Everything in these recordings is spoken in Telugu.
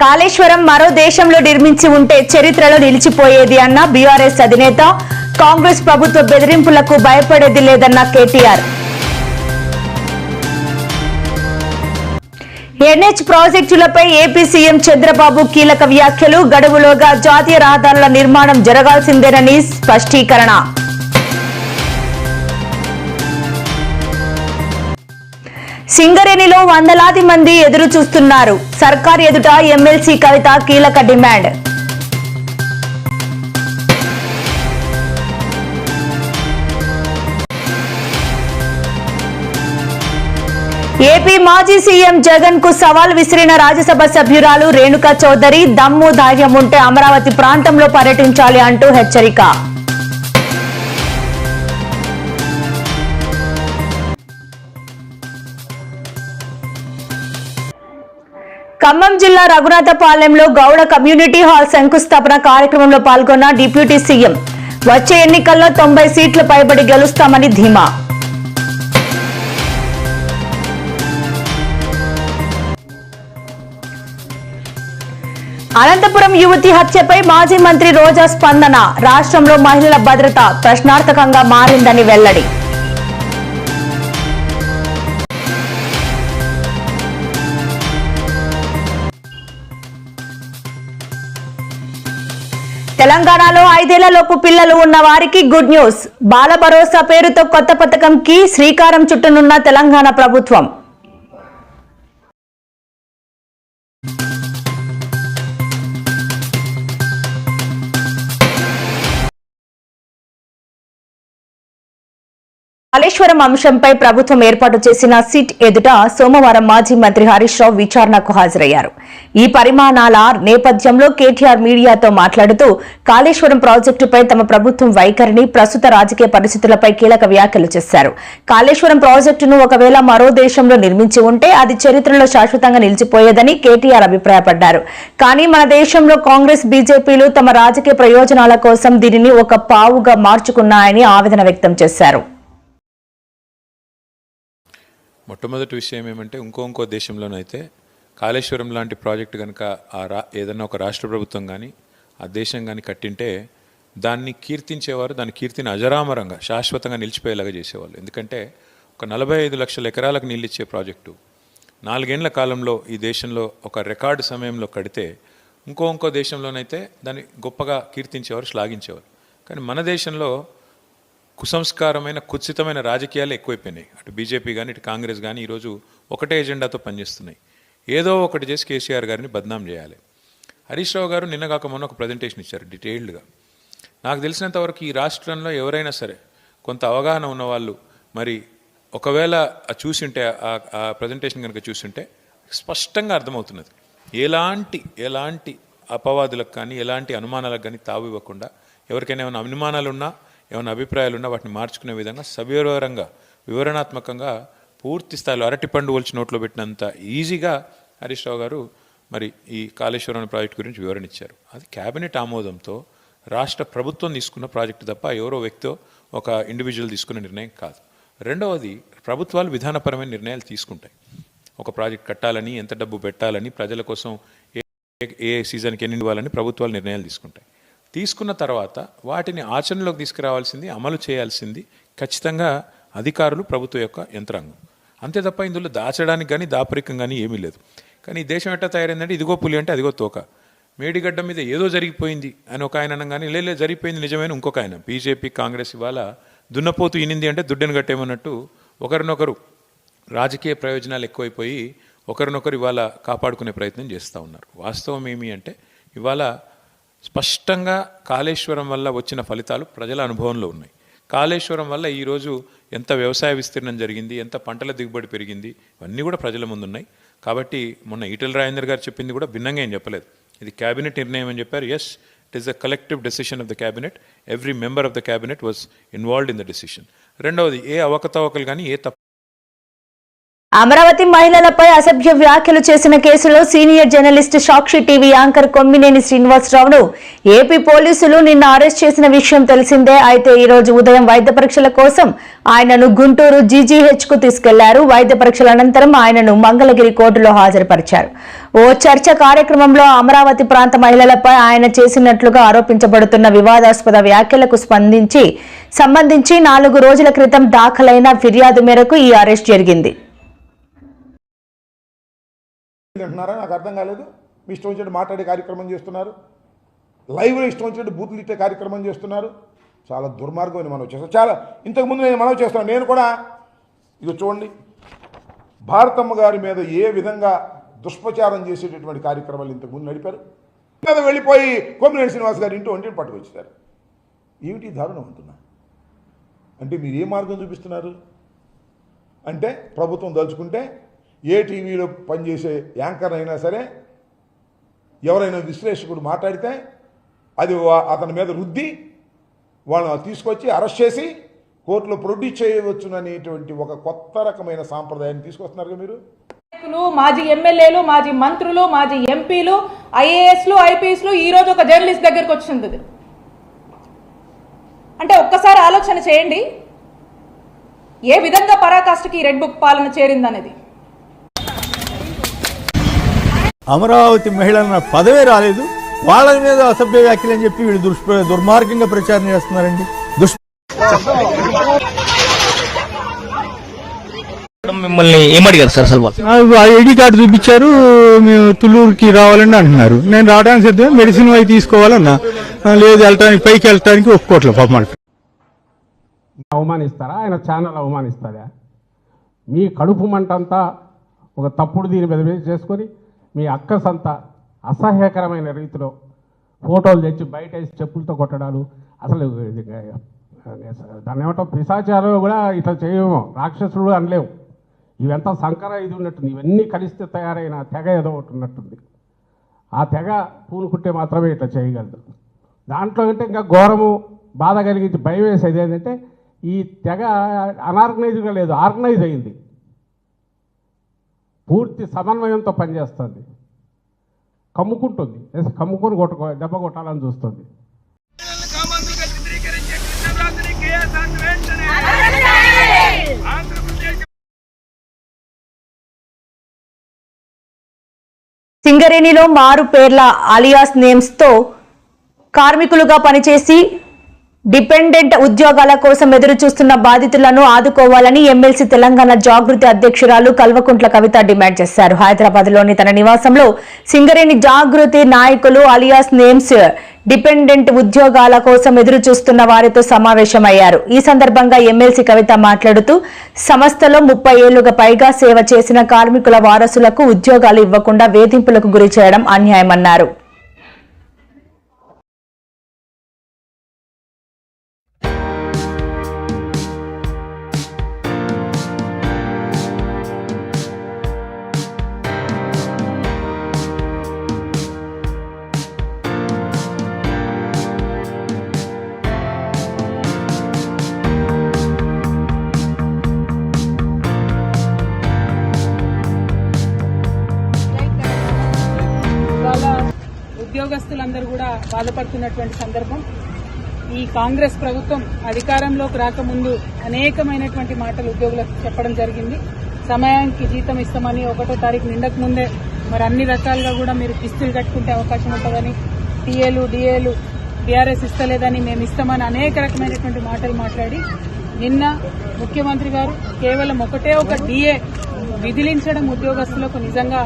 కాళేశ్వరం మరో దేశంలో నిర్మించి ఉంటే చరిత్రలో నిలిచిపోయేది అన్న బీఆర్ఎస్ అధినేత. కాంగ్రెస్ ప్రభుత్వ బెదిరింపులకు భయపడేది లేదన్న కేటీఆర్. ఎన్హెచ్ ప్రాజెక్టులపై ఏపీ సీఎం చంద్రబాబు కీలక వ్యాఖ్యలు. గడువులోగా జాతీయ రహదారుల నిర్మాణం జరగాల్సిందేనని స్పష్టీకరణ. సింగరేణిలో వందలాది మంది ఎదురు చూస్తున్నారు. సర్కార్ ఎదుట ఎమ్మెల్సీ కవిత కీలక డిమాండ్. ఏపీ మాజీ సీఎం జగన్ కు సవాల్ విసిరిన రాజ్యసభ సభ్యురాలు రేణుకా చౌదరి. దమ్ము ధైర్యం ఉంటే అమరావతి ప్రాంతంలో పర్యటించాలి అంటూ హెచ్చరిక. ఖమ్మం జిల్లా రఘునాథపాలెంలో గౌడ కమ్యూనిటీ హాల్ శంకుస్థాపన కార్యక్రమంలో పాల్గొన్న డిప్యూటీ సీఎం. వచ్చే ఎన్నికల్లో 90 సీట్లు పైబడి గెలుస్తామని ధీమా. అనంతపురం యువతి హత్యపై మాజీ మంత్రి రోజా స్పందన. రాష్ట్రంలో మహిళల భద్రత ప్రశ్నార్థకంగా మారిందని వెల్లడి. తెలంగాణలో 5 ఏళ్లలోపు పిల్లలు ఉన్న వారికి గుడ్ న్యూస్. బాల భరోసా పేరుతో కొత్త పథకంకి శ్రీకారం చుట్టనున్న తెలంగాణ ప్రభుత్వం. కాళేశ్వరం అంశంపై ప్రభుత్వం ఏర్పాటు చేసిన సిట్ ఎదుట సోమవారం మాజీ మంత్రి హరీష్ రావు విచారణకు హాజరయ్యారు. ఈ పరిమాణాల నేపథ్యంలో కేటీఆర్ మీడియాతో మాట్లాడుతూ కాళేశ్వరం ప్రాజెక్టుపై తమ ప్రభుత్వం వైఖరిని, ప్రస్తుత రాజకీయ పరిస్థితులపై కీలక వ్యాఖ్యలు చేశారు. కాళేశ్వరం ప్రాజెక్టును ఒకవేళ మరో దేశంలో నిర్మించి ఉంటే అది చరిత్రలో శాశ్వతంగా నిలిచిపోయేదని కేటీఆర్ అభిప్రాయపడ్డారు. కానీ మన దేశంలో కాంగ్రెస్, బీజేపీలు తమ రాజకీయ ప్రయోజనాల కోసం దీనిని ఒక పావుగా మార్చుకున్నాయని ఆవేదన వ్యక్తం చేశారు. మొట్టమొదటి విషయం ఏమంటే ఇంకో దేశంలోనైతే కాళేశ్వరం లాంటి ప్రాజెక్టు కనుక ఏదన్నా ఒక రాష్ట్ర ప్రభుత్వం కానీ ఆ దేశం కానీ కట్టింటే దాన్ని కీర్తించేవారు, దాని కీర్తిని అజరామరంగా శాశ్వతంగా నిలిచిపోయేలాగా చేసేవాళ్ళు. ఎందుకంటే ఒక 45 లక్షల ఎకరాలకు నీళ్ళు ఇచ్చే ప్రాజెక్టు 4 ఏళ్ల కాలంలో ఈ దేశంలో ఒక రికార్డు సమయంలో కడితే ఇంకో దేశంలోనైతే దాన్ని గొప్పగా కీర్తించేవారు, శ్లాఘించేవారు. కానీ మన దేశంలో కుసంస్కారమైన, కుత్సితమైన రాజకీయాలు ఎక్కువైపోయినాయి. అటు బీజేపీ కానీ ఇటు కాంగ్రెస్ కానీ ఈరోజు ఒకటే ఎజెండాతో పనిచేస్తున్నాయి. ఏదో ఒకటి చేసి కేసీఆర్ గారిని బద్నాం చేయాలి. హరీష్ రావు గారు నిన్నగాక మొన్న ఒక ప్రజెంటేషన్ ఇచ్చారు డీటెయిల్డ్గా. నాకు తెలిసినంతవరకు ఈ రాష్ట్రంలో ఎవరైనా సరే కొంత అవగాహన ఉన్నవాళ్ళు మరి ఒకవేళ చూసింటే ఆ ప్రజెంటేషన్ కనుక చూసింటే స్పష్టంగా అర్థమవుతున్నది. ఎలాంటి అపవాదులకు కానీ ఎలాంటి అనుమానాలకు కానీ తావు ఇవ్వకుండా, ఎవరికైనా ఏమైనా అనుమానాలున్నా ఏమైనా అభిప్రాయాలున్నా వాటిని మార్చుకునే విధంగా సవివరంగా, వివరణాత్మకంగా, పూర్తి స్థాయిలో అరటిపండు ఒలిచి నోట్లో పెట్టినంత ఈజీగా హరీష్ రావు గారు మరి ఈ కాళేశ్వరం ప్రాజెక్టు గురించి వివరణ ఇచ్చారు. అది కేబినెట్ ఆమోదంతో రాష్ట్ర ప్రభుత్వం తీసుకున్న ప్రాజెక్టు తప్ప ఎవరో వ్యక్తో ఒక ఇండివిజువల్ తీసుకున్న నిర్ణయం కాదు. రెండవది, ప్రభుత్వాలు విధానపరమైన నిర్ణయాలు తీసుకుంటాయి. ఒక ప్రాజెక్ట్ కట్టాలని, ఎంత డబ్బు పెట్టాలని, ప్రజల కోసం ఏ సీజన్కి ఎన్ని ఇవ్వాలని ప్రభుత్వాలు నిర్ణయాలు తీసుకున్న తర్వాత వాటిని ఆచరణలోకి తీసుకురావాల్సింది, అమలు చేయాల్సింది ఖచ్చితంగా అధికారులు, ప్రభుత్వం యొక్క యంత్రాంగం. అంతే తప్ప ఇందులో దాచడానికి కానీ దాపరికం కానీ ఏమీ లేదు. కానీ ఈ దేశం ఎట్లా తయారైందంటే ఇదిగో పులి అంటే అదిగో తోక. మేడిగడ్డ మీద ఏదో జరిగిపోయింది అని ఒక ఆయన అనగానే లే జరిగిపోయింది నిజమైన ఇంకొక ఆయన. బీజేపీ, కాంగ్రెస్ ఇవాళ దున్నపోతు ఇనింది అంటే దుడ్డను కట్టేమన్నట్టు ఒకరినొకరు రాజకీయ ప్రయోజనాలు ఎక్కువైపోయి ఒకరినొకరు ఇవాళ కాపాడుకునే ప్రయత్నం చేస్తూ ఉన్నారు. వాస్తవం ఏమి అంటే ఇవాళ స్పష్టంగా కాళేశ్వరం వల్ల వచ్చిన ఫలితాలు ప్రజల అనుభవంలో ఉన్నాయి. కాళేశ్వరం వల్ల ఈరోజు ఎంత వ్యవసాయ విస్తీర్ణం జరిగింది, ఎంత పంటల దిగుబడి పెరిగింది, ఇవన్నీ కూడా ప్రజల ముందు ఉన్నాయి. కాబట్టి మొన్న ఈటెల రాజేందర్ గారు చెప్పింది కూడా భిన్నంగా ఏం చెప్పలేదు. ఇది క్యాబినెట్ నిర్ణయం అని చెప్పారు. Yes, it is a collective decision of the cabinet. Every member of the cabinet was involved in the decision. రెండవది, ఏ అవకతవకలు కానీ ఏ అమరావతి మహిళలపై అసభ్య వ్యాఖ్యలు చేసిన కేసులో సీనియర్ జర్నలిస్ట్ సాక్షి టీవీ యాంకర్ కొమ్మినేని శ్రీనివాసరావును ఏపీ పోలీసులు నిన్న అరెస్ట్ చేసిన విషయం తెలిసిందే. అయితే ఈ రోజు ఉదయం వైద్య పరీక్షల కోసం ఆయనను గుంటూరు జీజీహెచ్ కు తీసుకెళ్లారు. వైద్య పరీక్షల అనంతరం ఆయనను మంగళగిరి కోర్టులో హాజరుపరిచారు. ఓ చర్చ కార్యక్రమంలో అమరావతి ప్రాంత మహిళలపై ఆయన చేసినట్లుగా ఆరోపించబడుతున్న వివాదాస్పద వ్యాఖ్యలకు సంబంధించి 4 రోజుల క్రితం దాఖలైన ఫిర్యాదు మేరకు ఈ అరెస్ట్ జరిగింది. అంటున్నారా? నాకు అర్థం కాలేదు. మీ ఇష్టం వచ్చినట్టు మాట్లాడే కార్యక్రమం చేస్తున్నారు, లైవ్లో ఇష్టం వచ్చినట్టు బూతులు ఇట్టే కార్యక్రమం చేస్తున్నారు. చాలా దుర్మార్గం మనం చేస్తాం. చాలా ఇంతకుముందు నేను మనవి చేస్తున్నాను. నేను కూడా ఇది చూడండి, భారతమ్మ గారి మీద ఏ విధంగా దుష్ప్రచారం చేసేటటువంటి కార్యక్రమాలు ఇంతకుముందు నడిపారు. మీద వెళ్ళిపోయి కొమ్మినేని శ్రీనివాస్ గారి ఇంటి పట్టుకొచ్చారు. ఏమిటి దారుణం అంటున్నా? అంటే మీరు ఏ మార్గం చూపిస్తున్నారు? అంటే ప్రభుత్వం దలుచుకుంటే ఏ టీవీలో పనిచేసే యాంకర్ అయినా సరే ఎవరైనా విశ్లేషకుడు మాట్లాడితే అది అతని మీద రుద్ది వాళ్ళని తీసుకొచ్చి అరెస్ట్ చేసి కోర్టులో ప్రొడ్యూస్ చేయవచ్చుననేటువంటి ఒక కొత్త రకమైన సాంప్రదాయాన్ని తీసుకొస్తున్నారు మీరు. మాజీ ఎమ్మెల్యేలు, మాజీ మంత్రులు, మాజీ ఎంపీలు, ఐఏఎస్లు, ఐపీఎస్లు ఈ రోజు ఒక జర్నలిస్ట్ దగ్గరకు వచ్చింది. అంటే ఒక్కసారి ఆలోచన చేయండి ఏ విధంగా పరాకాష్ఠకి రెడ్ బుక్ పాలన చేరిందనేది. అమరావతి మహిళల పదవే రాలేదు, వాళ్ళ మీద అసభ్య వ్యాఖ్యలు అని చెప్పి వీళ్ళు దుర్మార్గంగా ప్రచారం చేస్తున్నారండి. మిమ్మల్ని ఏమడిగారు సార్? అసలు ఐడి కార్డు చూపించారు, మేము తుళ్ళూరుకి రావాలని అంటున్నారు. నేను రావడానికి సిద్ధమే, మెడిసిన్ అవి తీసుకోవాలన్నా లేదు, వెళ్ళటానికి పైకి వెళ్ళటానికి ఒప్పుకోవట్లేదు. పాపం అవమానిస్తారా? ఆయన ఛానల్ అవమానిస్తారా? మీ కడుపు మంటంతా ఒక తప్పుడు దీని మీద చేసుకొని మీ అక్కసంతా అసహ్యకరమైన రీతిలో ఫోటోలు తెచ్చి బయట వేసి చెప్పులతో కొట్టడాలు, అసలు దాన్ని ఏమంటాం, పిశాచాలు కూడా ఇట్లా చేయము, రాక్షసుడు అనలేము. ఇవంతా సంకర ఇది ఉన్నట్టుంది. ఇవన్నీ కలిస్తే తయారైన తెగ ఏదో ఒకటి ఉన్నట్టుంది. ఆ తెగ పూనుకుంటే మాత్రమే ఇట్లా చేయగలదు. దాంట్లో అంటే ఇంకా ఘోరము, బాధ కలిగించి భయం వేసేది ఏంటంటే ఈ తెగ అనార్గనైజ్గా లేదు, ఆర్గనైజ్ అయింది, పూర్తి సమన్వయంతో పనిచేస్తుంది, కమ్ముకుంటుంది, కమ్ముకొని దెబ్బ కొట్టాలని చూస్తుంది. సింగరేణిలో మారు పేర్ల అలియాస్ నేమ్స్ తో కార్మికులుగా పనిచేసి డిపెండెంట్ ఉద్యోగాల కోసం ఎదురు చూస్తున్న బాధితులను ఆదుకోవాలని ఎమ్మెల్సీ తెలంగాణ జాగృతి అధ్యక్షురాలు కల్వకుంట్ల కవిత డిమాండ్ చేశారు. హైదరాబాద్ లోని తన నివాసంలో సింగరేణి జాగృతి నాయకులు అలియాస్ నేమ్స్ డిపెండెంట్ ఉద్యోగాల కోసం ఎదురు చూస్తున్న వారితో సమావేశమయ్యారు. ఈ సందర్భంగా ఎమ్మెల్సీ కవిత మాట్లాడుతూ సంస్థలో 30 ఏళ్లుగా పైగా సేవ చేసిన కార్మికుల వారసులకు ఉద్యోగాలు ఇవ్వకుండా వేధింపులకు గురి చేయడం అన్యాయమన్నారు. ఉద్యోగస్తులందరూ కూడా బాధపడుతున్నటువంటి సందర్భం. ఈ కాంగ్రెస్ ప్రభుత్వం అధికారంలోకి రాకముందు అనేకమైనటువంటి మాటలు ఉద్యోగులకు చెప్పడం జరిగింది. సమయానికి జీతం ఇస్తామని, 1వ తారీఖు నిండక ముందే మరి అన్ని రకాలుగా కూడా మీరు కిస్తులు కట్టుకుంటే అవకాశం ఉంటుందని, టీఏలు, డిఏలు టీఆర్ఎస్ ఇస్తలేదని, మేము ఇస్తామని అనేక రకమైనటువంటి మాటలు మాట్లాడి నిన్న ముఖ్యమంత్రి గారు కేవలం ఒక డిఏ విధిలించడం ఉద్యోగస్తులకు నిజంగా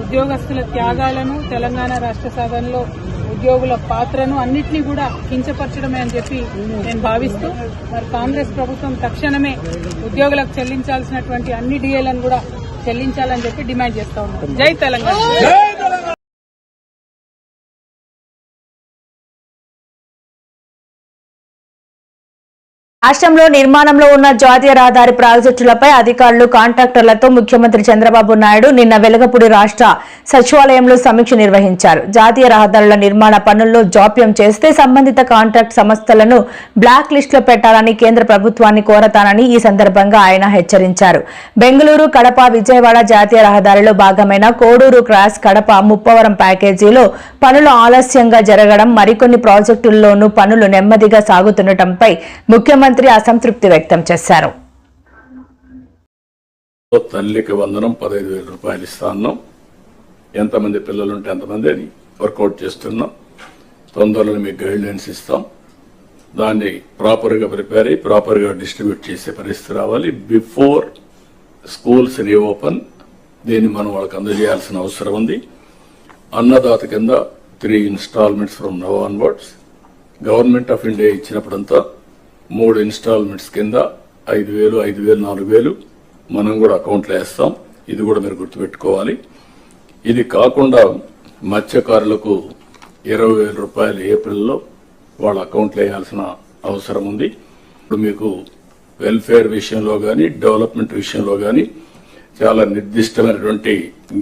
ఉద్యోగస్తుల త్యాగాలను, తెలంగాణ రాష్ట్ర సాధనలో ఉద్యోగుల పాత్రను అన్నింటినీ కూడా కించపరచడమే అని చెప్పి నేను భావిస్తూ మరి కాంగ్రెస్ ప్రభుత్వం తక్షణమే ఉద్యోగులకు చెల్లించాల్సినటువంటి అన్ని డిఏలను కూడా చెల్లించాలని చెప్పి డిమాండ్ చేస్తా ఉన్నాం. జై తెలంగాణ. రాష్ట్రంలో నిర్మాణంలో ఉన్న జాతీయ రహదారి ప్రాజెక్టులపై అధికారులు కాంట్రాక్టర్లతో ముఖ్యమంత్రి చంద్రబాబు నాయుడు నిన్న వెలగపూడి రాష్ట్ర సచివాలయంలో సమీక్ష నిర్వహించారు. జాతీయ రహదారుల నిర్మాణ పనుల్లో జాప్యం చేస్తే సంబంధిత కాంట్రాక్ట్ సంస్థలను బ్లాక్ లిస్టులో పెట్టాలని కేంద్ర ప్రభుత్వాన్ని కోరతానని ఈ సందర్భంగా ఆయన హెచ్చరించారు. బెంగళూరు, కడప, విజయవాడ జాతీయ రహదారిలో భాగమైన కోడూరు క్రాస్, కడప, ముప్పవరం ప్యాకేజీలో పనులు ఆలస్యంగా జరగడం, మరికొన్ని ప్రాజెక్టుల్లోనూ పనులు నెమ్మదిగా సాగుతుండటంపై ముఖ్యమంత్రి అసంతృప్తి వ్యక్తం చేశారు. తల్లికి వందనం 15,000 రూపాయలు ఇస్తాను. ఎంతమంది పిల్లలుంటే ఎంతమంది అని వర్కౌట్ చేస్తున్నాం. తొందరలో మీకు గైడ్ లైన్స్ ఇస్తాం. దాన్ని ప్రాపర్ గా ప్రిపేర్ అయ్యి ప్రాపర్ గా డిస్ట్రిబ్యూట్ చేసే పరిస్థితి రావాలి. బిఫోర్ స్కూల్స్ రీఓపెన్ దీన్ని మనం వాళ్ళకి అందజేయాల్సిన అవసరం ఉంది. అన్నదాత కింద 3 installments from now onwards. Government of India ఇచ్చినప్పుడంతా 3 ఇన్స్టాల్మెంట్స్ కింద 5,000, 5,000, 4,000 మనం కూడా అకౌంట్లో వేస్తాం. ఇది కూడా మీరు గుర్తుపెట్టుకోవాలి. ఇది కాకుండా మత్స్యకారులకు 20,000 రూపాయలు ఏప్రిల్లో వాళ్ళ అకౌంట్లో వేయాల్సిన అవసరం ఉంది. ఇప్పుడు మీకు వెల్ఫేర్ విషయంలో కానీ డెవలప్మెంట్ విషయంలో కానీ చాలా నిర్దిష్టమైనటువంటి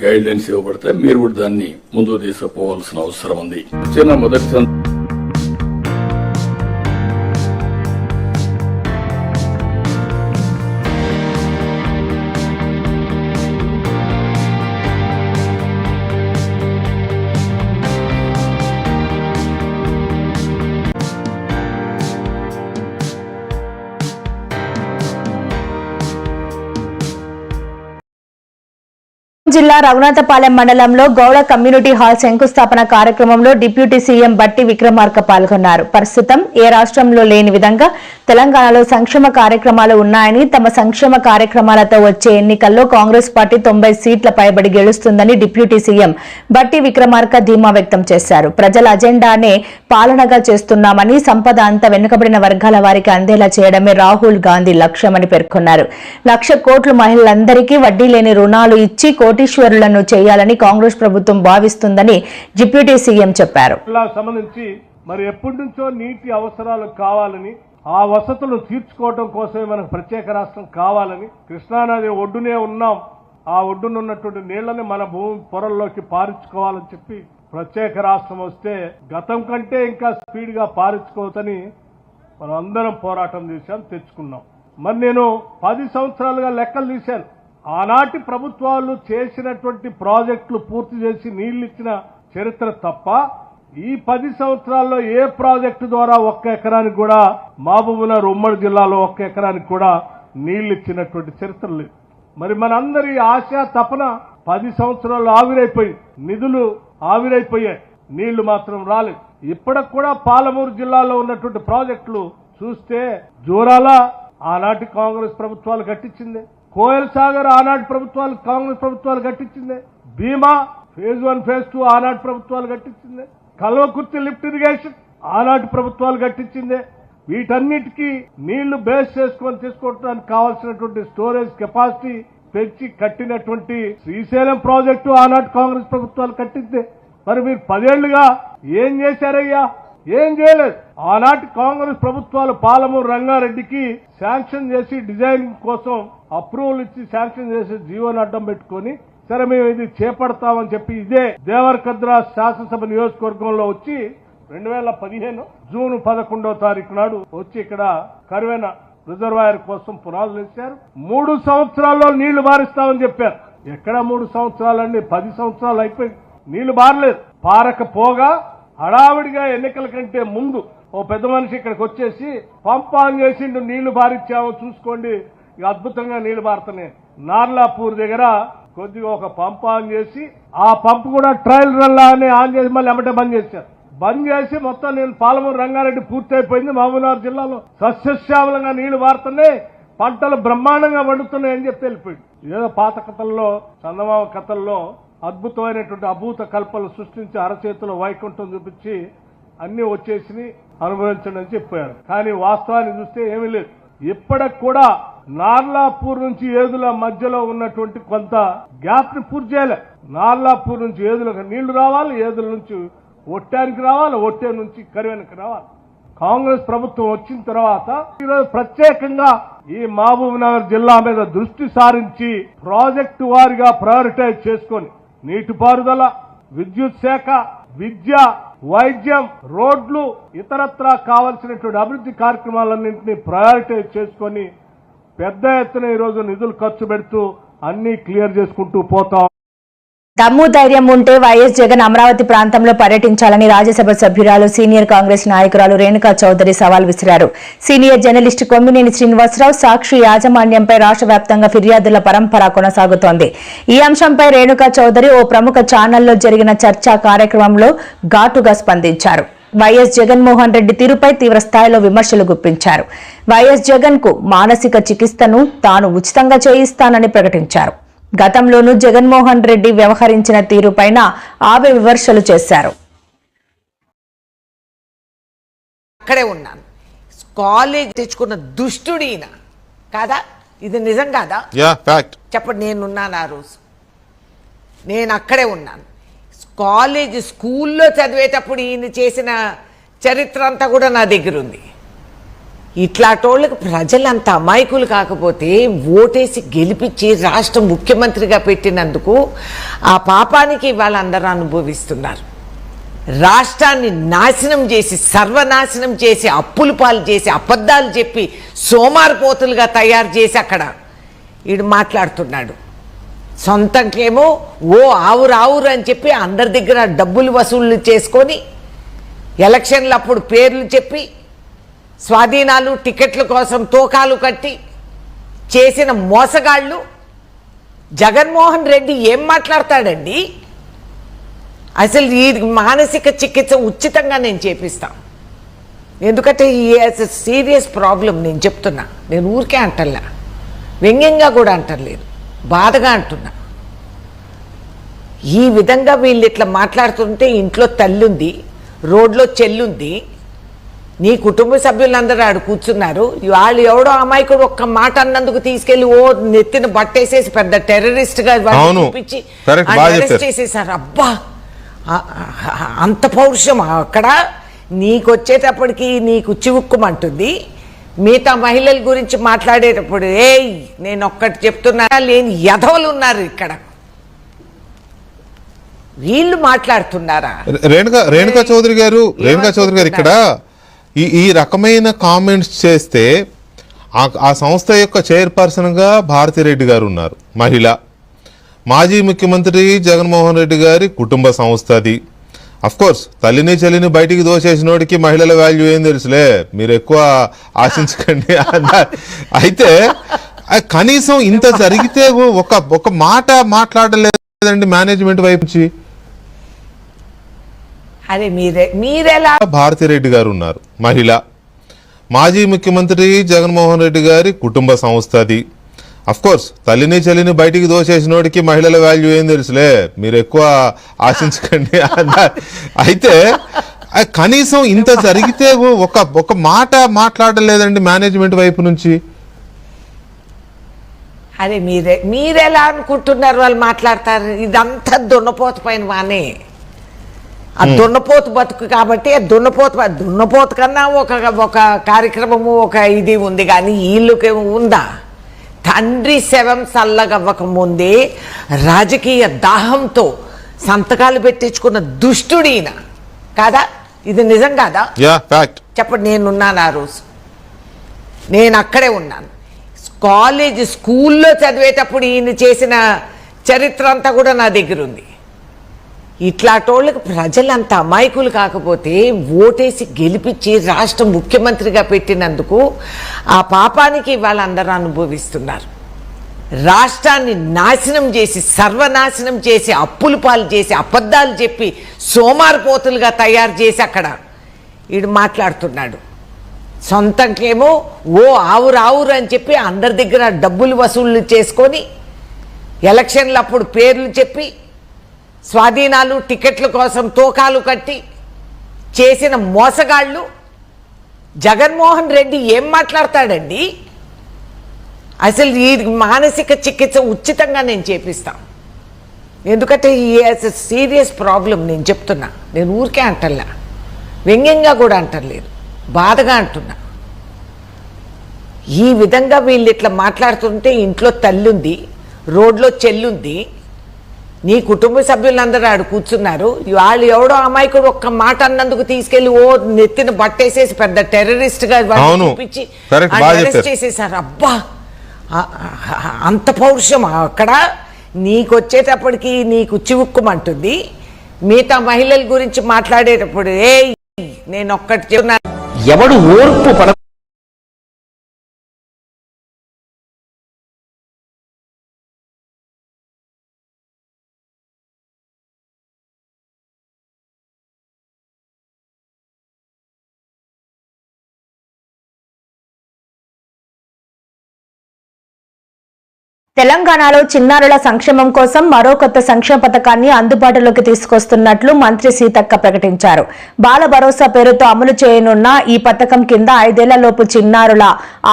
గైడ్ లైన్స్ ఇవ్వబడతాయి. మీరు కూడా దాన్ని ముందుకు తీసుకుపోవాల్సిన అవసరం ఉంది. మొదటి జిల్లా రఘునాథపాలెం మండలంలో గౌడ కమ్యూనిటీ హాల్ శంకుస్థాపన కార్యక్రమంలో డిప్యూటీ సీఎం బట్టి విక్రమార్క పాల్గొన్నారు. ప్రస్తుతం ఏ రాష్ట్రంలో లేని విధంగా తెలంగాణలో సంక్షేమ కార్యక్రమాలు ఉన్నాయని, తమ సంక్షేమ కార్యక్రమాలతో వచ్చే ఎన్నికల్లో కాంగ్రెస్ పార్టీ 90 సీట్ల పైబడి గెలుస్తుందని డిప్యూటీ సీఎం బట్టి విక్రమార్క ధీమా వ్యక్తం చేశారు. ప్రజల అజెండానే పాలనగా చేస్తున్నామని, సంపద అంతా వెనుకబడిన వర్గాల వారికి అందేలా చేయడమే రాహుల్ గాంధీ లక్ష్యమని పేర్కొన్నారు. 1,00,000 కోట్లు మహిళలందరికీ వడ్డీ లేని రుణాలు ఇచ్చి కోటీశ్వరులను చేయాలని కాంగ్రెస్ ప్రభుత్వం భావిస్తుందని డిప్యూటీ సీఎం చెప్పారు. సంబంధించి మరి ఎప్పటి నుంచో నీటి అవసరాలు కావాలని, ఆ వసతులు తీర్చుకోవడం కోసమే మనకు ప్రత్యేక రాష్ట్రం కావాలని, కృష్ణానది ఒడ్డునే ఉన్నాం, ఆ ఒడ్డునున్నటువంటి నీళ్లని మన భూమి పొరల్లోకి పారించుకోవాలని చెప్పి ప్రత్యేక రాష్ట్రం వస్తే గతం కంటే ఇంకా స్పీడ్ గా పారించుకోవచ్చని మనం అందరం పోరాటం చేశాం, తెచ్చుకున్నాం. మరి నేను 10 సంవత్సరాలుగా లెక్కలు తీశాను. ఆనాటి ప్రభుత్వాలు చేసినటువంటి ప్రాజెక్టులు పూర్తి చేసి నీళ్లు ఇచ్చిన చరిత్ర తప్ప ఈ 10 సంవత్సరాల్లో ఏ ప్రాజెక్టు ద్వారా 1 ఎకరానికి కూడా, మహబూబ్నగర్ ఉమ్మడి జిల్లాలో 1 ఎకరానికి కూడా నీళ్లు ఇచ్చినటువంటి చరిత్ర లేదు. మరి మనందరి ఆశ తపన 10 సంవత్సరాలు ఆవిరైపోయి, నిధులు ఆవిరైపోయాయి, నీళ్లు మాత్రం రాలేదు. ఇప్పటికి కూడా పాలమూరు జిల్లాలో ఉన్నటువంటి ప్రాజెక్టులు చూస్తే జోరాల ఆనాటి కాంగ్రెస్ ప్రభుత్వాలు కట్టించింది, కోయల్ సాగర్ ఆనాటి ప్రభుత్వాలు కాంగ్రెస్ ప్రభుత్వాలు కట్టించింది, భీమా ఫేజ్ 1 ఫేజ్ 2 ఆనాటి ప్రభుత్వాలు కట్టించింది, కల్వకుర్తి లిఫ్ట్ ఇరిగేషన్ ఆనాటి ప్రభుత్వాలు కట్టించింది. వీటన్నిటికీ నీళ్లు బేస్ చేసుకొని తీసుకోవడానికి కావాల్సినటువంటి స్టోరేజ్ కెపాసిటీ పెంచి కట్టినటువంటి శ్రీశైలం ప్రాజెక్టు ఆనాటి కాంగ్రెస్ ప్రభుత్వాలు కట్టింది. మరి మీరు 10 ఏళ్లుగా ఏం చేశారయ్యా? ఏం చేయలేదు. ఆనాటి కాంగ్రెస్ ప్రభుత్వాలు పాలమూరు రంగారెడ్డికి శాంక్షన్ చేసి డిజైన్ కోసం అప్రూవల్ ఇచ్చి శాంక్షన్ చేసి జీవోని అడ్డం పెట్టుకుని సరే మేము ఇది చేపడతామని చెప్పి ఇదే దేవరకద్ర శాసనసభ నియోజకవర్గంలో వచ్చి 2015 జూన్ 11వ తారీఖు నాడు వచ్చి ఇక్కడ కరువెన రిజర్వాయర్ కోసం పునాదులు వేశారు. 3 సంవత్సరాల్లో నీళ్లు బారిస్తామని చెప్పారు. ఎక్కడ 3 సంవత్సరాలండి? 10 సంవత్సరాలు అయిపోయింది, నీళ్లు బారలేదు. పారకపోగా హడావిడిగా ఎన్నికల కంటే ముందు ఓ పెద్ద మనిషి ఇక్కడికి వచ్చేసి పంప్ ఆన్ చేసిండు, నీళ్లు బారిచ్చామో చూసుకోండి, ఇక అద్భుతంగా నీళ్లు బారుతున్నాయి. నార్లాపూర్ దగ్గర కొద్దిగా ఒక పంప్ ఆన్ చేసి, ఆ పంప్ కూడా ట్రయల్ రన్ లానే ఆన్ చేసి మళ్ళీ ఎమ్మటే బంద్ చేశారు. బంద్ చేసి మొత్తం నేను పాలమూరు రంగారెడ్డి పూర్తయిపోయింది, మహబూబ్నగర్ జిల్లాలో సస్యశ్యామలంగా నీళ్లు బారుతున్నాయి, పంటలు బ్రహ్మాండంగా వండుతున్నాయి అని చెప్పి వెళ్ళిపోయింది. ఏదో పాత కథల్లో, చందమామ కథల్లో అద్భుతమైనటువంటి అభూత కల్పనలు సృష్టించి అరచేతిలో వైకుంఠం చూపించి అన్ని వచ్చేసి అనుభవించండి అని చెప్పారు. కానీ వాస్తవాన్ని చూస్తే ఏమీ లేదు. ఇప్పటికి కూడా నార్లాపూర్ నుంచి ఏదుల మధ్యలో ఉన్నటువంటి కొంత గ్యాప్ ని పూర్తి చేయలే. నార్లాపూర్ నుంచి ఏదులకు నీళ్లు రావాలి, ఏదుల నుంచి ఒట్టానికి రావాలి, ఒట్టే నుంచి కరివెనకి రావాలి. కాంగ్రెస్ ప్రభుత్వం వచ్చిన తర్వాత ఈరోజు ప్రత్యేకంగా ఈ మహబూబ్ నగర్ జిల్లా మీద దృష్టి సారించి ప్రాజెక్టు వారిగా ప్రయారిటైజ్ చేసుకొని నీటిపారుదల, విద్యుత్ శాఖ, విద్య, వైద్యం, రోడ్లు, ఇతరత్రా కావాల్సినటువంటి అభివృద్ధి కార్యక్రమాలన్నింటినీ ప్రయారిటైజ్ చేసుకొని పెద్ద ఎత్తున ఈరోజు నిధులు ఖర్చు పెడుతూ అన్ని క్లియర్ చేసుకుంటూ పోతాం. దమ్ము ధైర్యం ఉంటే వైఎస్ జగన్ అమరావతి ప్రాంతంలో పర్యటించాలని రాజ్యసభ సభ్యురాలు సీనియర్ కాంగ్రెస్ నాయకురాలు రేణుకా చౌదరి సవాల్ విసిరారు. సీనియర్ జర్నలిస్టు కొమ్మినేని శ్రీనివాసరావు సాక్షి యాజమాన్యంపై రాష్ట్ర వ్యాప్తంగా ఫిర్యాదుల పరంపర కొనసాగుతోంది. ఈ అంశంపై రేణుకా చౌదరి ఓ ప్రముఖ ఛానల్లో జరిగిన చర్చా కార్యక్రమంలో ఘాటుగా స్పందించారు. వైఎస్ జగన్మోహన్ రెడ్డి తీరుపై తీవ్ర స్థాయిలో విమర్శలు గుప్పించారు. వైఎస్ జగన్ కు మానసిక చికిత్సను తాను ఉచితంగా చేయిస్తానని ప్రకటించారు. గతంలోనూ జగన్మోహన్ రెడ్డి వ్యవహరించిన తీరుపైన ఆమె విమర్శలు చేశారు. అక్కడే ఉన్నాను, కాలేజ్ తెచ్చుకున్న దుష్టుడు ఈయన కాదా? ఇది నిజం కాదా? చెప్పండి. నేనున్నాను ఆ రోజు, నేను అక్కడే ఉన్నాను. కాలేజ్ స్కూల్లో చదివేటప్పుడు ఈయన చేసిన చరిత్ర అంతా కూడా నా దగ్గర ఉంది. ఇట్లాంటోళ్ళకి ప్రజలంత అమాయకులు కాకపోతే ఓటేసి గెలిపించి రాష్ట్ర ముఖ్యమంత్రిగా పెట్టినందుకు ఆ పాపానికి వాళ్ళందరూ అనుభవిస్తున్నారు. రాష్ట్రాన్ని నాశనం చేసి, సర్వనాశనం చేసి, అప్పులు పాలు చేసి, అబద్ధాలు చెప్పి సోమారిపోతులుగా తయారు చేసి అక్కడ వీడు మాట్లాడుతున్నాడు. సొంతంకేమో ఓ ఆవురు ఆవురు అని చెప్పి అందరి దగ్గర డబ్బులు వసూళ్లు చేసుకొని ఎలక్షన్లు అప్పుడు పేర్లు చెప్పి స్వాధీనాలు, టికెట్ల కోసం తోకాలు కట్టి చేసిన మోసగాళ్ళు. జగన్మోహన్ రెడ్డి ఏం మాట్లాడతాడండి? అసలు ఈ మానసిక చికిత్స ఉచితంగా నేను చేపిస్తాను. ఎందుకంటే ఈ సీరియస్ ప్రాబ్లం నేను చెప్తున్నా. నేను ఊరికే అంటల్లా, వ్యంగ్యంగా కూడా అంటలేదు, బాధగా అంటున్నా. ఈ విధంగా వీళ్ళు ఇట్లా మాట్లాడుతుంటే ఇంట్లో తల్లుంది, రోడ్లో చెల్లుంది, నీ కుటుంబ సభ్యులందరూ ఆడు కూర్చున్నారు. వాళ్ళు ఎవడో అమాయకుడు ఒక్క మాట అన్నందుకు తీసుకెళ్లి ఓ నెత్తిన బట్టేసేసి పెద్ద టెర్రరిస్ట్ గా చూపించి అరెస్ట్ చేసేసారు. అబ్బా, అంత పౌరుషం అక్కడ నీకు వచ్చేటప్పటికి నీకు చివుక్కుమంటుంది. మిగతా మహిళల గురించి మాట్లాడేటప్పుడు నేను ఒక్కటి చెప్తున్నా, లేని యధవలు ఉన్నారు ఇక్కడ. వీళ్ళు మాట్లాడుతున్నారా? రేణుకా చౌదరి గారు ఇక్కడ ఈ రకమైన కామెంట్స్ చేస్తే ఆ సంస్థ యొక్క చైర్పర్సన్గా భారతిరెడ్డి గారు ఉన్నారు, మహిళ. మాజీ ముఖ్యమంత్రి జగన్మోహన్ రెడ్డి గారి కుటుంబ సంస్థ అది. కోర్స్ తల్లిని చెల్లిని బయటికి దోచేసినోడికి మహిళల వాల్యూ ఏం తెలుసులే, మీరు ఎక్కువ ఆశించకండి అన్నారు. అయితే కనీసం ఇంత జరిగితే ఒక మాట మాట్లాడలేదండి మేనేజ్మెంట్ వైపు నుంచి. అరే మీరెలా? భారతిరెడ్డి గారు ఉన్నారు, మహిళ. మాజీ ముఖ్యమంత్రి జగన్మోహన్ రెడ్డి గారి కుటుంబ సంస్థ అది. కోర్స్ తల్లిని చెల్లిని బయటికి దోచేసినోడికి మహిళల వాల్యూ ఏం తెలుసులే, మీరు ఎక్కువ ఆశించకండి అన్నారు. అయితే కనీసం ఇంత జరిగితే ఒక మాట మాట్లాడలేదండి మేనేజ్మెంట్ వైపు నుంచి. అరే మీరెలా అనుకుంటున్నారు వాళ్ళు మాట్లాడతారు? ఇదంతా దున్నపోతు పైన వానే. ఆ దున్నపోతు బతుకు కాబట్టి దున్నపోతు కన్నా ఒక కార్యక్రమము, ఒక ఇది ఉంది. కానీ వీళ్ళకి ఉందా? తండ్రి శవం చల్లగవ్వక ముందే రాజకీయ దాహంతో సంతకాలు పెట్టించుకున్న దుష్టుడు ఈయన కాదా? ఇది నిజం కాదా? చెప్పండి. నేనున్నాను ఆ రోజు, నేను అక్కడే ఉన్నాను. కాలేజ్ స్కూల్లో చదివేటప్పుడు ఈయన చేసిన చరిత్ర అంతా కూడా నా దగ్గర ఉంది. ఇట్లాంటోళ్ళకి ప్రజలంత అమాయకులు కాకపోతే ఓటేసి గెలిపించి రాష్ట్ర ముఖ్యమంత్రిగా పెట్టినందుకు ఆ పాపానికి వాళ్ళందరూ అనుభవిస్తున్నారు. రాష్ట్రాన్ని నాశనం చేసి, సర్వనాశనం చేసి, అప్పులు పాలు చేసి, అబద్ధాలు చెప్పి సోమారిపోతులుగా తయారు చేసి అక్కడ వీడు మాట్లాడుతున్నాడు. సొంతంకేమో ఓ ఆవురు ఆవురు అని చెప్పి అందరి దగ్గర డబ్బులు వసూళ్లు చేసుకొని ఎలక్షన్లు అప్పుడు పేర్లు చెప్పి స్వాధీనాలు, టికెట్ల కోసం తోకాలు కట్టి చేసిన మోసగాళ్ళు. జగన్మోహన్ రెడ్డి ఏం మాట్లాడతాడండి? అసలు ఈ మానసిక చికిత్స ఉచితంగా నేను చేపిస్తాను. ఎందుకంటే ఈ సీరియస్ ప్రాబ్లం నేను చెప్తున్నా. నేను ఊరికే అంటల్లా, వ్యంగ్యంగా కూడా అంటలేదు, బాధగా అంటున్నా. ఈ విధంగా వీళ్ళు ఇట్లా మాట్లాడుతుంటే ఇంట్లో తల్లుంది, రోడ్లో చెల్లుంది, నీ కుటుంబ సభ్యులందరూ ఆడు కూర్చున్నారు. వాళ్ళు ఎవడో అమాయకుడు ఒక్క మాట అన్నందుకు తీసుకెళ్లి నెత్తిన బట్టేసేసి పెద్ద టెర్రరిస్ట్ గా చూపించి అరెస్ట్ చేసేసారు. అబ్బా, అంత పౌరుషం అక్కడ. నీకొచ్చేటప్పటికి నీకు చివుక్కుమంటుంది. మిగతా మహిళల గురించి మాట్లాడేటప్పుడు నేను ఒక్కటి చెప్తున్నా, ఎవడు ఓర్పు పడ తెలంగాణలో చిన్నారుల సంక్షేమం కోసం మరో కొత్త సంక్షేమ పథకాన్ని అందుబాటులోకి తీసుకొస్తున్నట్లు మంత్రి సీతక్క ప్రకటించారు. బాల భరోసా పేరుతో అమలు చేయనున్న ఈ పథకం కింద 5 ఏళ్లలోపు చిన్నారుల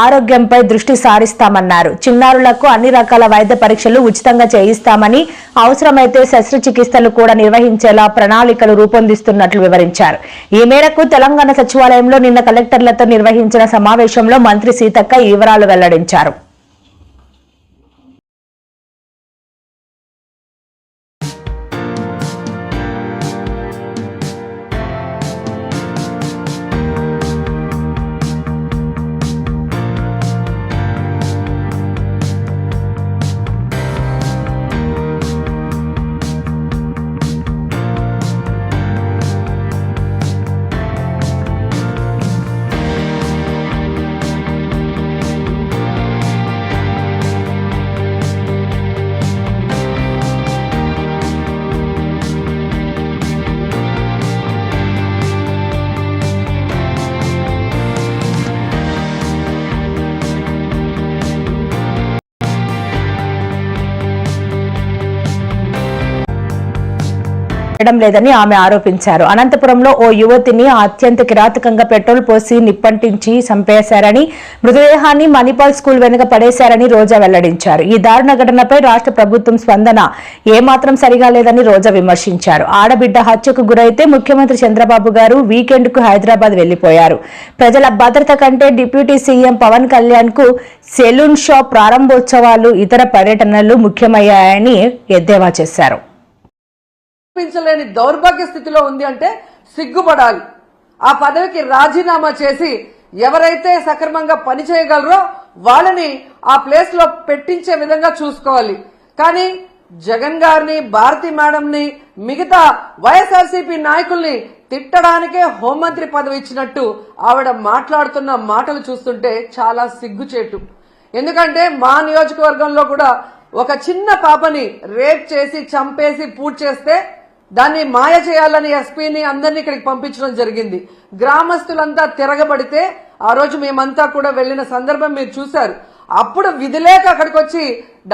ఆరోగ్యంపై దృష్టి సారిస్తామన్నారు. చిన్నారులకు అన్ని రకాల వైద్య పరీక్షలు ఉచితంగా చేయిస్తామని, అవసరమైతే శస్త్రచికిత్సలు కూడా నిర్వహించేలా ప్రణాళికలు రూపొందిస్తున్నట్లు వివరించారు. ఈ మేరకు తెలంగాణ సచివాలయంలో నిన్న కలెక్టర్లతో నిర్వహించిన సమావేశంలో మంత్రి సీతక్క ఈ వివరాలు వెల్లడించారు. లేదని ఆమె ఆరోపించారు. అనంతపురంలో ఓ యువతిని అత్యంత కిరాతకంగా పెట్రోల్ పోసి నిప్పంటించి చంపేశారని, మృతదేహాన్ని మణిపాల్ స్కూల్ వెనుక పడేశారని రోజా వెల్లడించారు. ఈ దారుణ ఘటనపై రాష్ట్ర ప్రభుత్వం స్పందన ఏమాత్రం సరిగా లేదని రోజా విమర్శించారు. ఆడబిడ్డ హత్యకు గురైతే ముఖ్యమంత్రి చంద్రబాబు గారు వీకెండ్ కు హైదరాబాద్ వెళ్లిపోయారు. ప్రజల భద్రత కంటే డిప్యూటీ సీఎం పవన్ కళ్యాణ్ కు సెలూన్ షాప్ ప్రారంభోత్సవాలు, ఇతర పర్యటనలు ముఖ్యమయ్యాయని ఎద్దేవా చేశారు. లేని దౌర్భాగ్య స్థితిలో ఉంది అంటే సిగ్గుపడాలి. ఆ పదవికి రాజీనామా చేసి ఎవరైతే సక్రమంగా పనిచేయగలరో వాళ్ళని ఆ ప్లేస్ లో పెట్టించే విధంగా చూసుకోవాలి. కానీ జగన్ గారిని, భారతి మేడంని, మిగతా వైఎస్ఆర్సీపీ నాయకుల్ని తిట్టడానికే హోంమంత్రి పదవి ఇచ్చినట్టు ఆవిడ మాట్లాడుతున్న మాటలు చూస్తుంటే చాలా సిగ్గుచేటు. ఎందుకంటే మా నియోజకవర్గంలో కూడా ఒక చిన్న పాపని రేప్ చేసి చంపేసి పూర్తి చేస్తే దాన్ని మాయ చేయాలని ఎస్పీని అందరినీ ఇక్కడికి పంపించడం జరిగింది. గ్రామస్తులంతా తిరగబడితే ఆ రోజు మేమంతా కూడా వెళ్లిన సందర్భం మీరు చూశారు. అప్పుడు విధిలేక అక్కడికి వచ్చి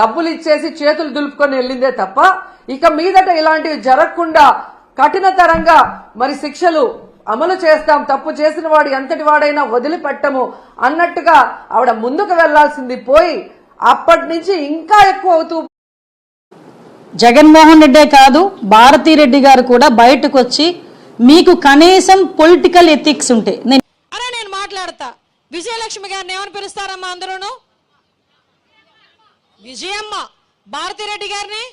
డబ్బులు ఇచ్చేసి చేతులు దులుపుకొని వెళ్ళిందే తప్ప ఇక మీదట ఇలాంటివి జరగకుండా కఠినతరంగా మరి శిక్షలు అమలు చేస్తాం, తప్పు చేసిన వాడు ఎంతటి వాడైనా వదిలిపెట్టము అన్నట్టుగా ఆవిడ ముందుకు వెళ్లాల్సింది పోయి అప్పటి నుంచి ఇంకా ఎక్కువ అవుతూ జగన్మోహన్ రెడ్డే కాదు, భారతీరెడ్డి గారు కూడా బయటకు వచ్చి మీకు కనీసం పొలిటికల్ ఎథిక్స్ ఉంటే నేను మాట్లాడతా. విజయలక్ష్మి గారిని ఏమని పిలుస్తారమ్మా అందరూను? విజయమ్మ. భారతీరెడ్డి గారిని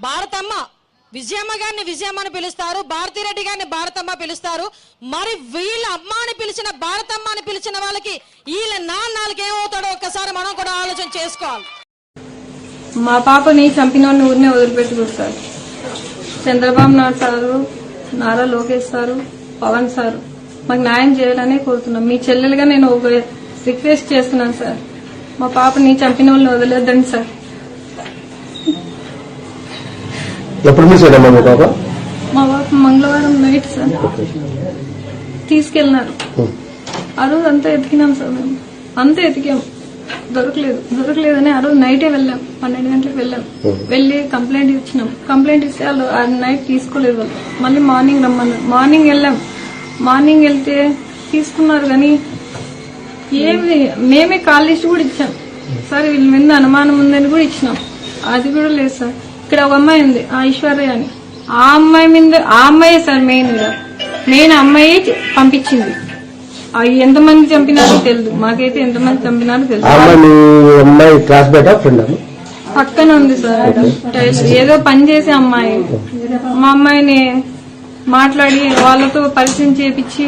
భారతమ్మ. విజయమ్మ గారిని విజయమ్మ అని పిలుస్తారు, భారతీరెడ్డి గారిని భారతమ్మ పిలుస్తారు. మరి వీళ్ళ అమ్మ అని పిలిచిన, భారతమ్మ అని పిలిచిన వాళ్ళకి వీళ్ళ నాన్నలకి ఏమవుతాడో ఒక్కసారి మనం కూడా ఆలోచన చేసుకోవాలి. మా పాపని చంపిన వాడిని ఊరినే వదిలిపెట్టుకోరు sir. Chandrababu Naidu sir, Nara Lokesh sir, Pawan sir మాకు న్యాయం చేయాలనే కోరుతున్నాం. మీ చెల్లెలుగా నేను ఒక రిక్వెస్ట్ చేస్తున్నాను సార్, మా పాపని చంపిన వాళ్ళని వదిలేద్దండి సార్. మా పాప మంగళవారం నైట్ సార్ తీసుకెళ్లినారు. ఆ రోజు అంతా ఎతికినాం సార్, మేము అంతా ఎతికాం, దొరకలేదని ఆ రోజు నైటే వెళ్ళాం, 12 గంటలకు వెళ్ళాం. వెళ్ళి కంప్లైంట్ ఇచ్చినాం. కంప్లైంట్ ఇస్తే వాళ్ళు ఆ నైట్ తీసుకోలేదు. వాళ్ళు మళ్ళీ మార్నింగ్ రమ్మన్నారు. మార్నింగ్ వెళ్ళాం. మార్నింగ్ వెళ్తే తీసుకున్నారు కానీ ఏమి, మేమే కాల్ లిస్ట్ కూడా ఇచ్చాం సార్. వీళ్ళ మీద అనుమానం ఉందని కూడా ఇచ్చినాం, అది కూడా లేదు సార్. ఇక్కడ ఒక అమ్మాయి ఉంది, ఆ ఐశ్వర్య అని, ఆ అమ్మాయి మీద, ఆ అమ్మాయి సార్ మెయిన్ అమ్మాయి పంపించింది. అవి ఎంతమంది చంపినారో తెలియదు, మాకైతే ఎంతమంది చంపినారో తెలుసు. పక్కన ఉంది సార్, ఏదో పని చేసే అమ్మాయి. మా అమ్మాయిని మాట్లాడి వాళ్ళతో పరిచయం చేపించి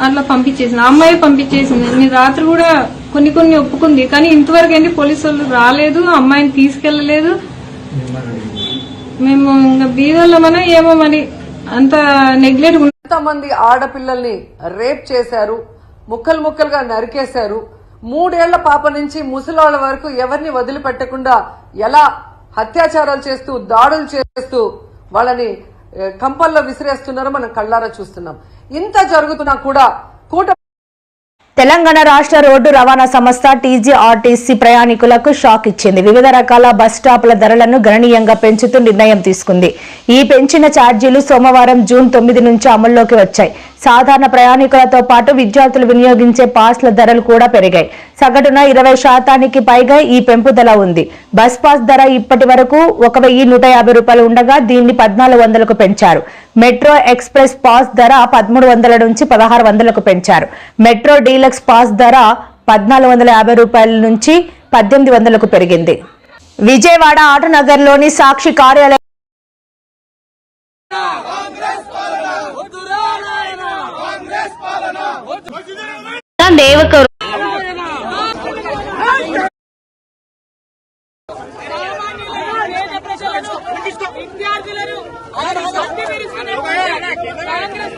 అట్లా పంపించేసింది. ఆ అమ్మాయి పంపించేసింది. నేను రాత్రి కూడా కొన్ని ఒప్పుకుంది, కానీ ఇంతవరకు ఏంటి పోలీసు వాళ్ళు రాలేదు, అమ్మాయిని తీసుకెళ్లలేదు. మేము ఇంకా బీదోళ్ళమనా ఏమో మరి అంత నెగ్లెక్ట్. ఎంతమంది ఆడపిల్లల్ని రేప్ చేశారు, ముక్కలు ముక్కలుగా నరికేశారు. 3 ఏళ్ల పాప నుంచి ముసలాళ్ల వరకు ఎవరిని వదిలిపెట్టకుండా ఎలా అత్యాచారాలు చేస్తూ దాడులు చేస్తూ వాళ్ళని కంపల్లో విసిరేస్తున్నారో మనం కళ్ళారా చూస్తున్నాం. ఇంత జరుగుతున్నా కూడా తెలంగాణ రాష్ట్ర రోడ్డు రవాణా సంస్థ టీజీఆర్టీసీ ప్రయాణికులకు షాక్ ఇచ్చింది. వివిధ రకాల బస్ స్టాపుల ధరలను గణనీయంగా పెంచుతూ నిర్ణయం తీసుకుంది. ఈ పెంచిన ఛార్జీలు సోమవారం జూన్ 9 నుంచి అమల్లోకి వచ్చాయి. సాధారణ ప్రయాణికులతో పాటు విద్యార్థులు వినియోగించే పాస్ల ధరలు కూడా పెరిగాయి. సగటున 20% పైగా ఈ పెంపుదల ఉంది. బస్ పాస్ ధర ఇప్పటి వరకు 1150 రూపాయలు ఉండగా దీన్ని 1400కు పెంచారు. మెట్రో ఎక్స్ప్రెస్ పాస్ ధర 1300 నుంచి 1600కు పెంచారు. మెట్రో డీలక్స్ పాస్ ధర 1450 రూపాయల నుంచి 1800కు పెరిగింది. విజయవాడ ఆటనగర్లోని సాక్షి కార్యాలయం దేవకరు విద్యార్థులను కాంగ్రెస్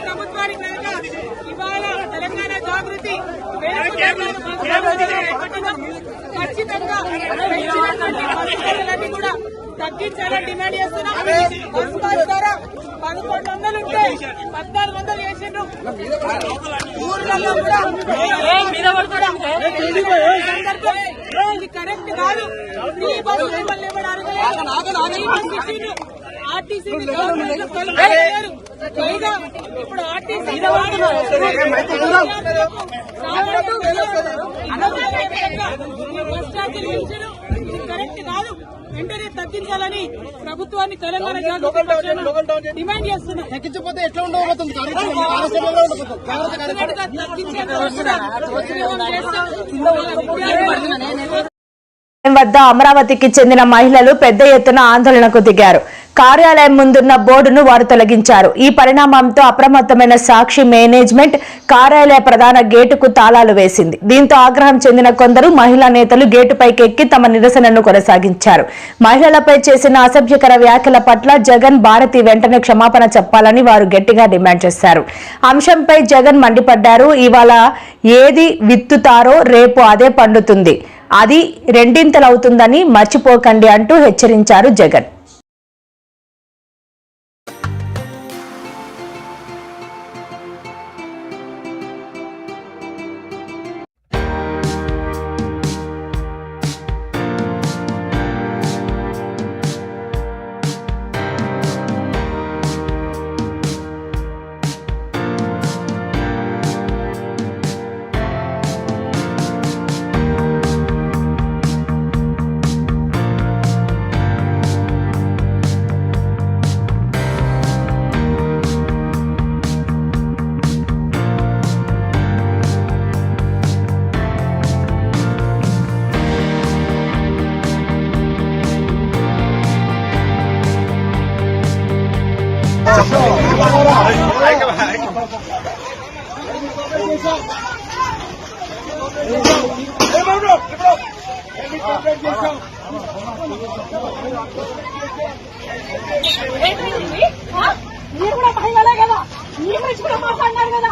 ప్రభుత్వానికి ఇవాళ తెలంగాణ జాగృతి ఖచ్చితంగా కూడా తగ్గించాలని డిమాండ్ చేస్తున్నాం. బస్ పాస్ ద్వారా 1100 ఉంటే 1400 చేసిండ్రు. ఊర్లలో కూడా ఇది కరెక్ట్ కాదు. ఈ బస్సు మిమ్మల్ని ఆర్టీసీ ఇప్పుడు ఆర్టీసీ బస్ ఛార్జీలు కరెక్ట్ కాదు. వెంటనే తగ్గించాలని ప్రభుత్వాన్ని తెలంగాణ జాగృతి డిమాండ్ చేస్తున్నాం. తగ్గించకపోతే ఎట్లా ఉండబోతుంది? వద్ద అమరావతికి చెందిన మహిళలు పెద్ద ఎత్తున ఆందోళనకు దిగారు. కార్యాలయం ముందున్న బోర్డును వారు తొలగించారు. ఈ పరిణామంతో అప్రమత్తమైన సాక్షి మేనేజ్మెంట్ కార్యాలయ ప్రధాన గేటుకు తాళాలు వేసింది. దీంతో ఆగ్రహం చెందిన కొందరు మహిళా నేతలు గేటుపైకి ఎక్కి తమ నిరసనను కొనసాగించారు. మహిళలపై చేసిన అసభ్యకర వ్యాఖ్యల పట్ల జగన్, భారతి వెంటనే క్షమాపణ చెప్పాలని వారు గట్టిగా డిమాండ్ చేశారు. అంశంపై జగన్ మండిపడ్డారు. ఇవాళ ఏది విత్తుతారో రేపు అదే పండుతుంది, అది రెండింతలవుతుందని మర్చిపోకండి అంటూ హెచ్చరించారు జగన్. మీరు కూడా మహిళలే కదా, మీ గురించి కూడా మాట్లాడినారు కదా.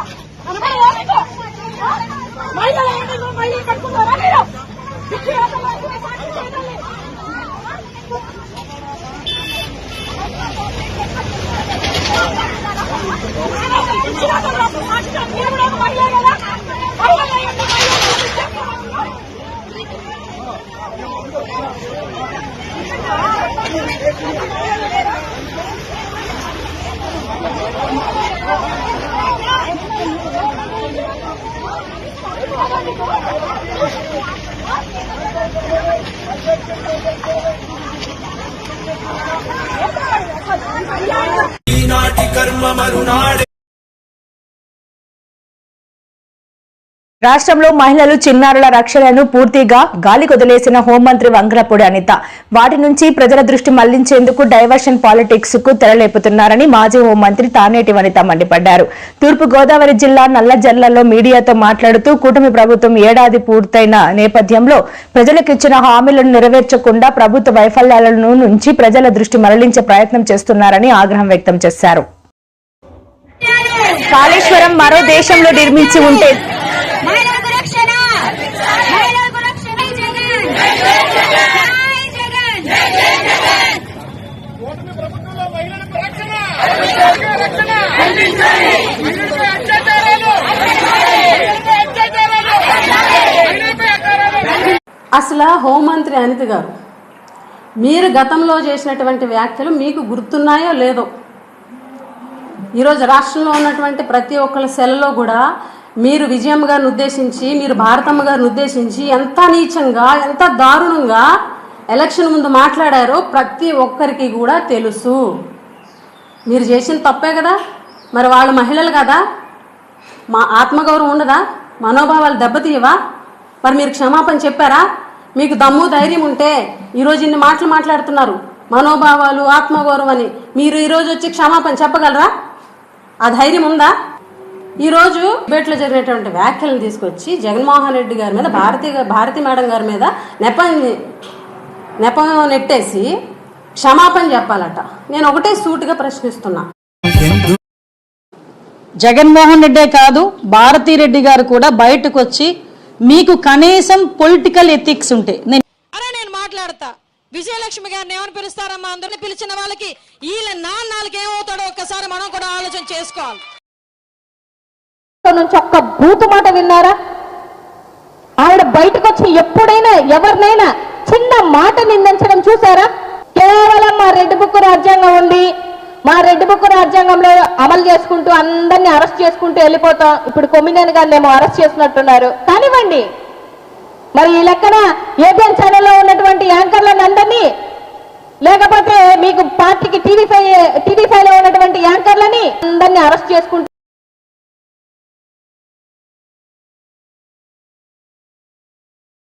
మహిళలు మహిళలు కట్టుకున్నారా మీరు? ఈనాటి కర్మ మరునాడే రాష్ట్రంలో మహిళలు చిన్నారుల రక్షణను పూర్తిగా గాలికొదిలేసిన హోంమంత్రి వంగలపూడి అనిత వాటి నుంచి ప్రజల దృష్టి మళ్లించేందుకు డైవర్షన్ పాలిటిక్స్ కు తెరలేపుతున్నారని మాజీ హోంమంత్రి తానేటి వనిత మండిపడ్డారు. తూర్పు గోదావరి జిల్లా నల్లజర్లలో మీడియాతో మాట్లాడుతూ కూటమి ప్రభుత్వం ఏడాది పూర్తయిన నేపథ్యంలో ప్రజలకిచ్చిన హామీలను నెరవేర్చకుండా ప్రభుత్వ వైఫల్యాల నుంచి ప్రజల దృష్టి మళ్లించే ప్రయత్నం చేస్తున్నారని ఆగ్రహం వ్యక్తం చేశారు. కాళేశ్వరం మరో దేశంలో నిర్మించి ఉంటే అసలు హోంమంత్రి అనిత గారు, మీరు గతంలో చేసినటువంటి వ్యాఖ్యలు మీకు గుర్తున్నాయో లేదో, ఈరోజు రాష్ట్రంలో ఉన్నటువంటి ప్రతి ఒక్కరి సెలలో కూడా మీరు విజయమ్మ గారిని ఉద్దేశించి, మీరు భారతమ్మ గారిని ఉద్దేశించి ఎంత నీచంగా, ఎంత దారుణంగా ఎలక్షన్ ముందు మాట్లాడారో ప్రతి ఒక్కరికి కూడా తెలుసు. మీరు చేసిన తప్పే కదా, మరి వాళ్ళు మహిళలు కదా, మా ఆత్మగౌరవం ఉండదా, మనోభావాలు దెబ్బతీయవా? మరి మీరు క్షమాపణ చెప్పారా? మీకు దమ్ము ధైర్యం ఉంటే ఈరోజు ఇన్ని మాటలు మాట్లాడుతున్నారు, మనోభావాలు ఆత్మగౌరవం అని. మీరు ఈరోజు వచ్చి క్షమాపణ చెప్పగలరా? ఆ ధైర్యం ఉందా? ఈరోజు డిబేట్లో జరిగినటువంటి వ్యాఖ్యలను తీసుకొచ్చి జగన్మోహన్ రెడ్డి గారి మీద, భారతి మేడం గారి మీద నెపం నెట్టేసి క్షమాపణ చెప్పాలట. నేను ఒకటే సూటిగా ప్రశ్నిస్తున్నా. జగన్మోహన్ రెడ్డే కాదు, భారతిరెడ్డి గారు కూడా బయటకు వచ్చి మీకు కనీసం పొలిటికల్ ఎథిక్స్ ఉంటే నేను మాట్లాడతా. విజయలక్ష్మి గారిని ఏమని పిలుస్తారమ్మా? అందరిని పిలిచిన వాళ్ళకి వీళ్ళ నాన్నకి ఏమవుతాడో ఒక్కసారి మనం కూడా ఆలోచన చేసుకోవాలి. నుంచి ఒక్క బూతు మాట విన్నారా? ఆవిడ బయటకు వచ్చి ఎప్పుడైనా ఎవరినైనా చిన్న మాట నిందించడం చూసారా? కేవలం మా రెడ్ బుక్ రాజ్యాంగం ఉంది, మా రెడ్ బుక్ రాజ్యాంగంలో అమలు చేసుకుంటూ అందరినీ అరెస్ట్ చేసుకుంటూ వెళ్ళిపోతాం. ఇప్పుడు కొమ్మినేని గారిని ఏమో అరెస్ట్ చేసినట్టున్నారు. కానివ్వండి, మరి ఈ లెక్కన ఏబిఎన్ ఛానల్లో ఉన్నటువంటి యాంకర్లను అందరినీ, లేకపోతే మీకు పార్టీకి టీవీ5లో ఉన్నటువంటి యాంకర్లని అందరినీ అరెస్ట్ చేసుకుంటూ